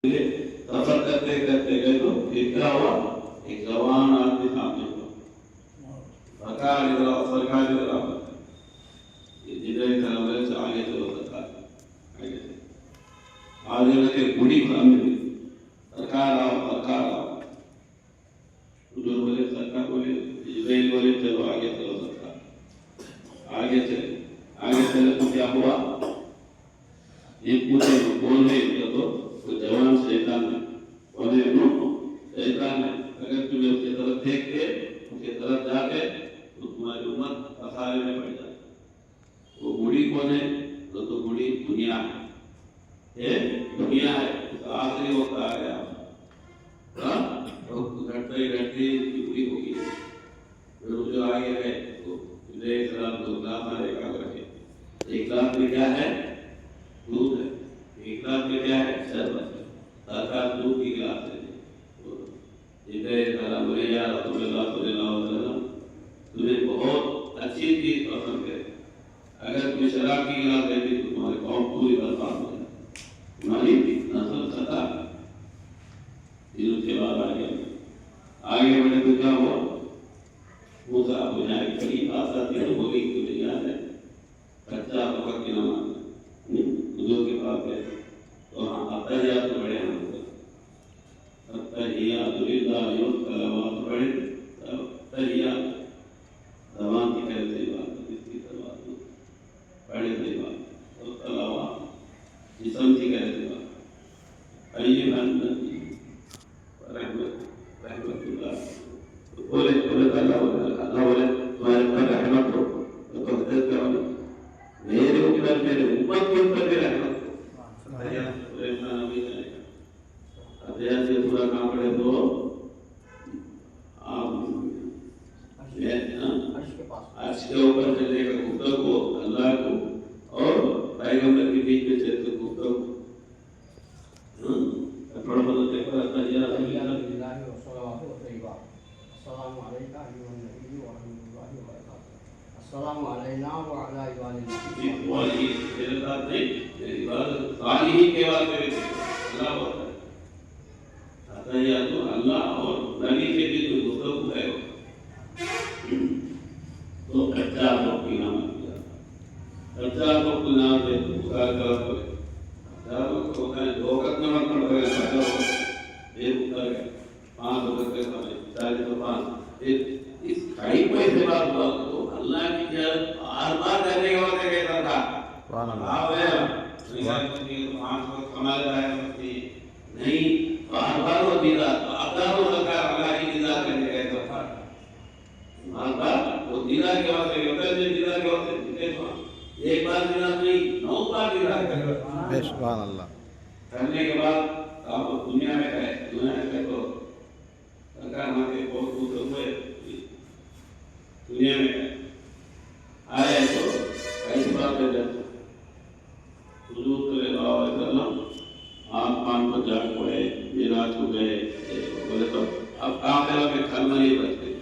سفر کرتے کرتے گئے تو پھر کیا ہوا، ایک جوان آدمی سامنے ہوا، سرکار ادھر آؤ، سرکار ادھر آؤ، جدھر کرامے سے آگے چلو، سرکار آگے چلو، آگے لگے بڑی سامنے ہوئی، سرکار آؤ، سرکار آؤ، حضور بولے، سرکار بولے، جبرائیل بولے چلو آگے چلو، سرکار آگے چلے، آگے چلے تو کیا ہوا، یہ پوچھے بول رہے تو جوان شیطان ہے، بولے شیطان ہے، اگر تمہیں اس کی طرف دیکھ کے اس کی طرف جاتے تو تمہاری امت خسارے میں پڑ جاتی۔ وہ بوڑھی کون ہے؟ تو بوڑھی دنیا ہے، دنیا ہے، آخری وقت آ گیا، گھٹتے گھٹتے بوڑھی ہوگی، پھر جو آگے ہے تو ایک گلاس دو گلاس ایک آگ رکھے، ایک گلاس میں کیا ہے؟ دودھ ہے، ایک گلاس میں کیا ہے؟ شربت ہے، سرکار دودھ کی گلاس ہے، بولے یا رسول اللہ صلی اللہ علیہ وسلم تمہیں بہت اچھی چیز پسند ہے، اگر تمہیں شراب کی گلاس دیتی تو تمہاری قوم پوری برباد ہو جائے، تمہاری نسل خطا۔ پھر اس کے بعد آگے بڑھے تو کیا ہوا، موسیٰ ابو جہل کی بڑی آسا تھی، ہو گئی تمہیں یاد ہے، کچا وقت کی نماز حضور کے پاس گئے تو ہاں اتحیات تو بڑے ہیں، اتحیات للہ والصلوات پڑھے، اتحیات زبان کی کہہ صحیح بات ہے، اس کی صلوات پڑھے صحیح بات، اور صلوات جسم کی کہہ صحیح بات، ایھا النبی رحمت اللہ، بولے اللہ بولے تمہارے پر رحمت ہو، تو حضرت کیا ہونا، میرے اوپر میرے امت کے اوپر بھی رحمت ہو، اتحیات سے پورا کام پڑے تو آپ عرش کے اوپر چلنے کا گفتگو اللہ کو اور پیغمبر کے بیچ میں چلتے گفتگو، تھوڑا بہت دیکھو اتحیات السلام علیکم ایھا النبی ورحمۃ اللہ وبرکاتہ، السلام علینا وعلی عباد صالحین کے واسطے اللہ ہوتا ہے، اتحیات اللہ اور نبی کے بیچ میں گفتگو ہے، تو کچا وقت کی نام کیا، کچا وقت نام سے اس کا طرف کرے، کچا وقت ہوتا ہے، دو وقت نماز پڑھ رہے ہیں، کچا وقت ایک اتر گیا، 5 وقت کے سمے 405، اس کھڑی کوئی سے بات ہوا تو اللہ کی جب بار بار کرنے کے واسطے کہتا تھا، آپ ہے 5 وقت کمال رہا ہے نہیں، بار بار وہ دیدہ آدھار و سرکار اللہ کی دیدار کرنے کہتا تھا، بار بار وہ دیدار کے واسطے ہوتا ہے، دیدار کے واسطے ایک بار دیدار نہیں 9 بار دیدار کرتا، سبحان اللہ، کرنے کے بعد آپ دنیا میں کہے، دنیا میں کہے تو سرکار ہمارے بہت خوش ہوئے، دنیا میں آئے تو ایسی بات ہے، جب حضور صلی اللہ علیہ وسلم آسمان پر جا پڑے، معراج کو گئے، بولے تو اب کافرہ میں کھلمری بچ گئی،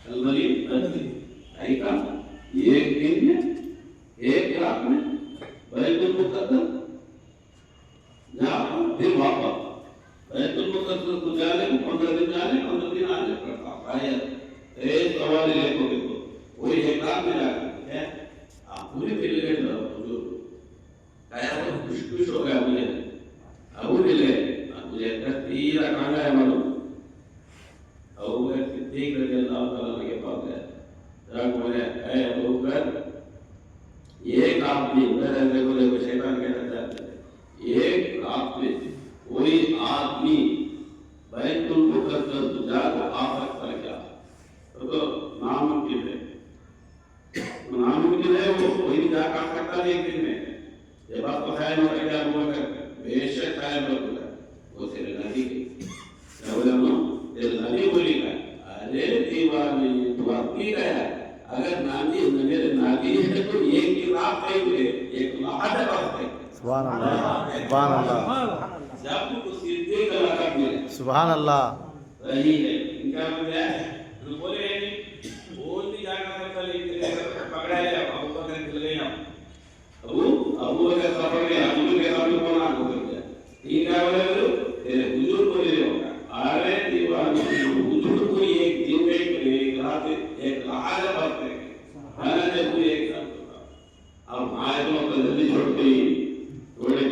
کھلمری بچ گئی، ایسا ایک دن میں ایک رات میں بیت المقدس جا پھر واپس، بیت المقدس کو جانے کو 15 دن جانے 15 دن آنے پڑتا، آیت ایک سوال لے کو دیکھو، وہی ایک رات میں جا کر آپ پوری مل گئے، حضور کہا تو خوش ہو گیا، مجھے ابو مل گئے، مجھے تیرا کھانا ہے معلوم، ابو بکر صدیق رضی اللہ تعالیٰ عنہ کے پاس گئے، جا بولے اے ابو بکر، ایک آدمی دیکھو شیطان کہنا چاہتے ہیں، ایک رات میں کوئی آدمی بیت المقدس جا کو آ سکتا ہے کیا؟ تو ناممکن ہے، ناممکن ہے، وہ کوئی بھی جا کر سکتا ہے ایک دن میں، یہ بات تو خیال ہوتا ہے کہ ابو بکر بے شک خیال ہوتا ہے، وہ تیرے نبی کے کیا بولے ہم تیرے نبی بولی کا، ارے دیوار میں تو اپنی گیا ہے، اگر نبی میرے نبی ہے تو ایک کی رات کہیں گے، ایک لاحظ بات ہے، سبحان اللہ، سبحان اللہ، جب تو صدیق کا لقب ملے، سبحان اللہ، صحیح ہے، ان کا مطلب ہے، تو بولے ہیں بول بھی جانا سکتا لیکن پکڑا لیا، ابو بکر چل گئے، ابو بکر سفر میں ابو کے ساتھ کون آ گیا، ٹھیک ہے بولے तेरे हुजूर को ले होगा आरे दीवार हुजूर को एक दिन में एक रात एक रात पड़ते मैंने ने पूरी एक रात अब आए तो जल्दी छोड़ गई थोड़े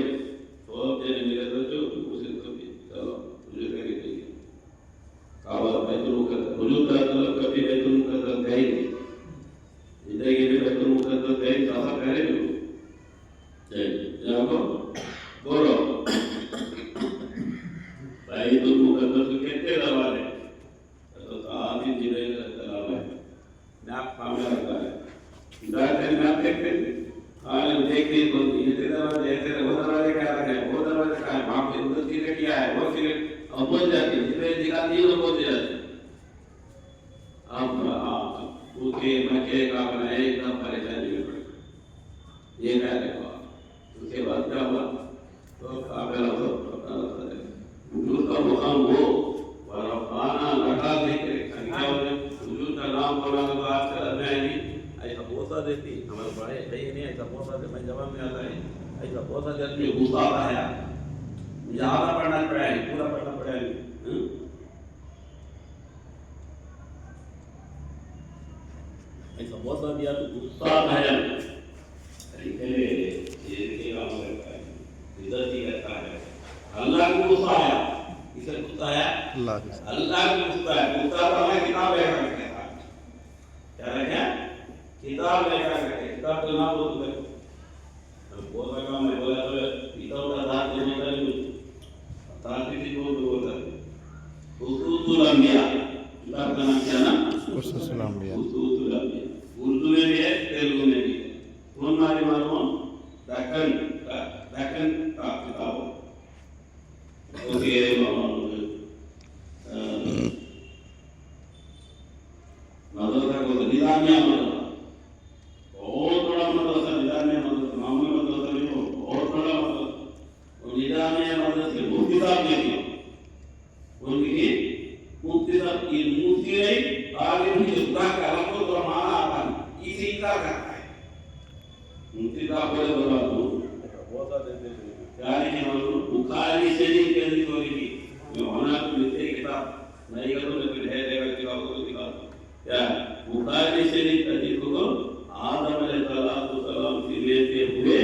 तो तेरे मिले तो जो उसे तो चलो हुजूर के लिए काबा बैतुल मुकद्दस हुजूर का तलब कभी बैतुल मुकद्दस गए नहीं जिंदगी में बैतुल मुकद्दस गए सासा करे जो जाओ बोलो बैतुल मुकद्दस के कितने दरवाजे तो साथ ही जिले का तलाब है मैप सामने रखा है जाते मैप देखते आने देखते तो ये दरवाजे ऐसे वो दरवाजे क्या है वो दरवाजे क्या है वहाँ पे उधर चीजें क्या है वो चीजें अब बोल जाती जिले दिखाती है तो बोल जाती अब उसके मक्के का बना एकदम परेशानी में पड़ ये क्या देखो उसके बाद क्या हुआ तो काफिला सब हुजूर का मुकाम हो वरफ़ाना लगा देके क्या होने हुजूर का नाम बोला तो आज कल नहीं ऐसा बोसा देती हमारे बड़े भाई नहीं ऐसा बोसा दे मैं जवाब में आता है ऐसा बोसा देती गुस्सा आता है ज़्यादा पढ़ना पड़ा है पूरा पढ़ना पड़ा है ऐसा बोसा दिया तो गुस्सा आता है ये काम करता है इधर ही करता है अल्लाह को गुस्सा आया किसे गुस्सा आया अल्लाह को गुस्सा है गुस्सा तो हमें किताब लेकर के था क्या रखा किताब लेकर के किताब तो ना बोल दे बहुत काम है बोला तो किताब का दांत देने का नहीं दांत भी बोलता है उसूल अंबिया किताब का नाम क्या ना उसूल अंबिया उर्दू में भी है तेलुगु में भी है कौन मारे मालूम दक्कन का किताब ओके मदरसा को निजामिया मदरसा बहुत बड़ा मदरसा निजामिया मदरसा मामूली मदरसा नहीं हो बहुत बड़ा मदरसा और निजामिया मदरसे मुफ्ती साहब ने दिया उनकी मुफ्ती साहब की मुफ्ती नहीं आगे भी खुदा का रखो तो माना आता इसी का करता है मुफ्ती साहब बोले बोला तो बहुत देते यानी कि हम बुखारी शरीफ के अंदर हो रही मैं होना तो मिलते किताब नहीं कर तो फिर है देगा किताब को दिखा क्या बुखारी शरीफ हदीस को आदम अलैहिस्सलाम से लेते हुए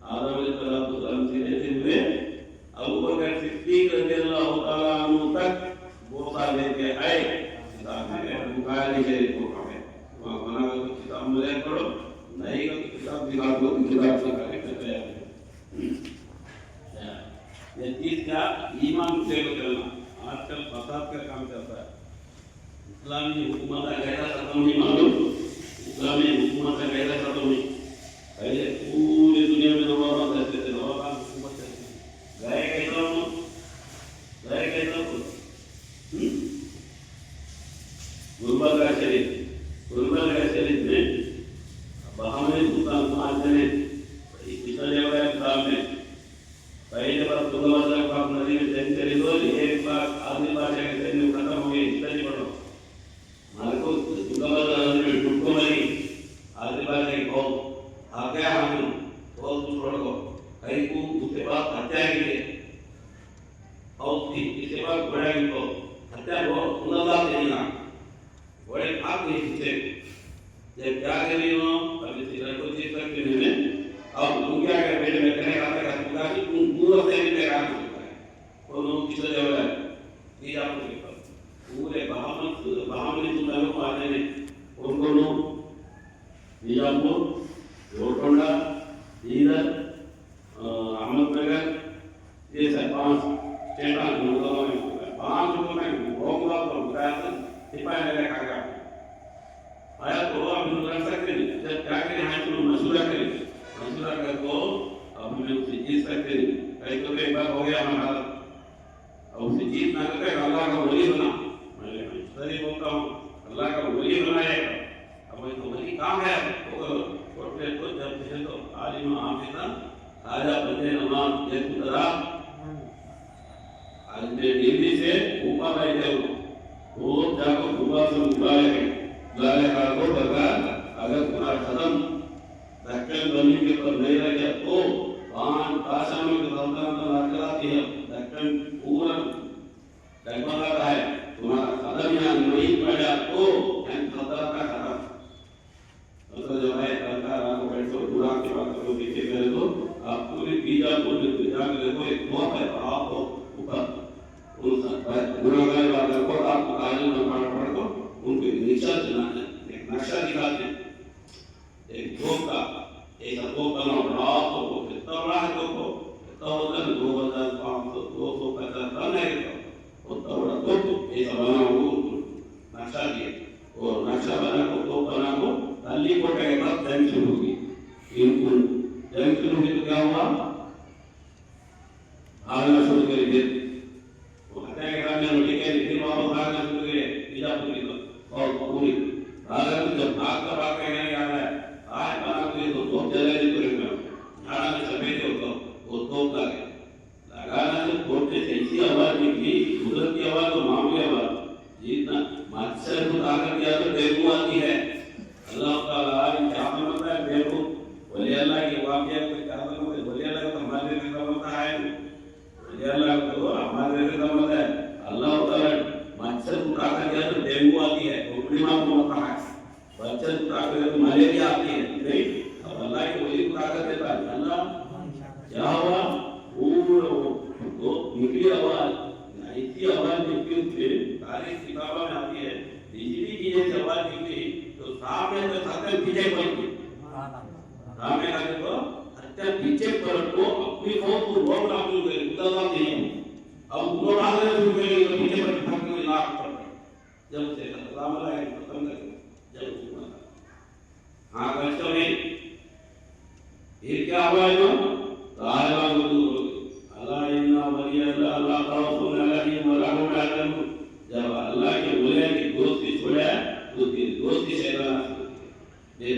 आदम अलैहिस्सलाम से लेते हुए अबू बकर सिद्दीक रज़ियल्लाहु तआला अन्हु तक बोसा लेके आए किताब में बुखारी शरीफ को पढ़े वहां होना तो किताब में पढ़ो नहीं तो किताब दिखा दो किताब से करके तैयार ये चीज का ईमान से करना आजकल फसाद का काम चलता है इस्लामी हुकूमत का कायदा खत्म नहीं मालूम इस्लामी हुकूमत का कायदा खत्म नहीं पहले पूरी दुनिया में नवाब रहते थे नवाब हुकूमत करते गए कैसा गुलबर्गा शरीफ में बहाने सुल्तान 5 जने पिछले वाले काम में पहले बार तुलवाजा का नदी में जंग चली तो एक बार आदमी बादशाह के सैन्य खत्म हो गए इतना पड़ो मारे को तुलवाजा नदी में डूब मरी आदमी बादशाह की कौम आ गया हम तो छोड़ को कहीं को उसके बाद हत्या की और इसके बाद बड़ा की को हत्या को उन्नला देना बड़े आप नहीं से जब क्या करी हो अभी सिरा को चीज तक नहीं अब तुम क्या कर बेटे में कहने का था कि तुम पूरा से भी काम करता है और लोग किसे जब है ये आपको देखा पूरे बहामनी तुम लोग आने ने उनको नो निजामपुर गोलकोंडा इधर अहमदनगर ये सब 5 स्टेट में 5 लोगों में बहुत तो बताया था सिपाही ने देखा क्या आया तो अब हम कर सकते नहीं जब क्या करें हम तो मशवरा करें मशवरा कर को अब हम उसे जीत सकते नहीं कहीं तो एक बार हो गया हमारा अब उसे जीत ना करके अल्लाह का वली बना मैं सही बोलता हूँ अल्लाह का वली बनाए अब ये तो वली काम है छोटे को जब से तो आलिम हाफिज़ आजा बंदे नमाज ये खुदा आज दिल्ली से ऊपर बैठे हो वो जाको दुआ से बुलाए को बता अगर पूरा खत्म दक्कन बनी के पर नहीं रह गया तो 5 आसाम में तो है दक्कन तोप है आपको ऊपर उन गुनाहगार वाले को आपको कानून में पढ़ को उनके निशा चलाना एक नक्शा दिखाते एक तोप का एक तोप का नाम रात को कितना रहा है को तो उधर 2500 250 टन है तो बड़ा तोप ये सब बना वो नक्शा दिए और नक्शा बना को तोप बना को अल्ली कोटे के बाद जंग शुरू होगी इनको जंग शुरू हुई तो क्या हुआ भागना शुरू कर दिए वो हत्या के कारण में ठीक है फिर वापस भागना शुरू करे बीजापुर की और पूरी भागना तो जब भाग के नहीं आ रहा है आज बना तो तोप चले नहीं पूरे झाड़ा में सफेद होता वो तोप लगाना तो तोपने से ऐसी आवाज निकली कुदरत की आवाज और मामूली आवाज जितना मच्छर को ताकत दिया तो डेंगू आती है अल्लाह ताला क्या मतलब है डेंगू वली अल्लाह की वाक़या कोई क्या मतलब है वली अल्लाह का हमारे लिए का मतलब है वली अल्लाह को हमारे लिए का मतलब है अल्लाह ताला मच्छर को ताकत दिया तो डेंगू आती है उल्टी मां को मतलब है मच्छर को ताकत दिया तो मलेरिया आती है नहीं अब अल्लाह की वली को ताकत देता है अल्लाह क्या हुआ वो निकली आवाज ऐसी आवाज निकली थे सारी किताबों में आती है बिजली की जैसी आवाज निकली तो सामने तो सत्य पीछे पलट गई सामने का देखो सत्य पीछे पलट को अपनी कौम को रोक ना शुरू करे उतना नहीं अब वो भागने शुरू करे तो पीछे पलट भाग के लाख पड़ गए जब से सलाम अलैकुम खत्म कर जब हुआ हां बच्चों ने ये क्या हुआ जो ताला मंजूर हो गई अल्लाह इन्ना वली अल्लाह खौफुन अलैहिम व ला हुम यहज़नून जब अल्लाह के वली की दोस्ती छोड़ा तो उसकी दोस्ती शैतान से ये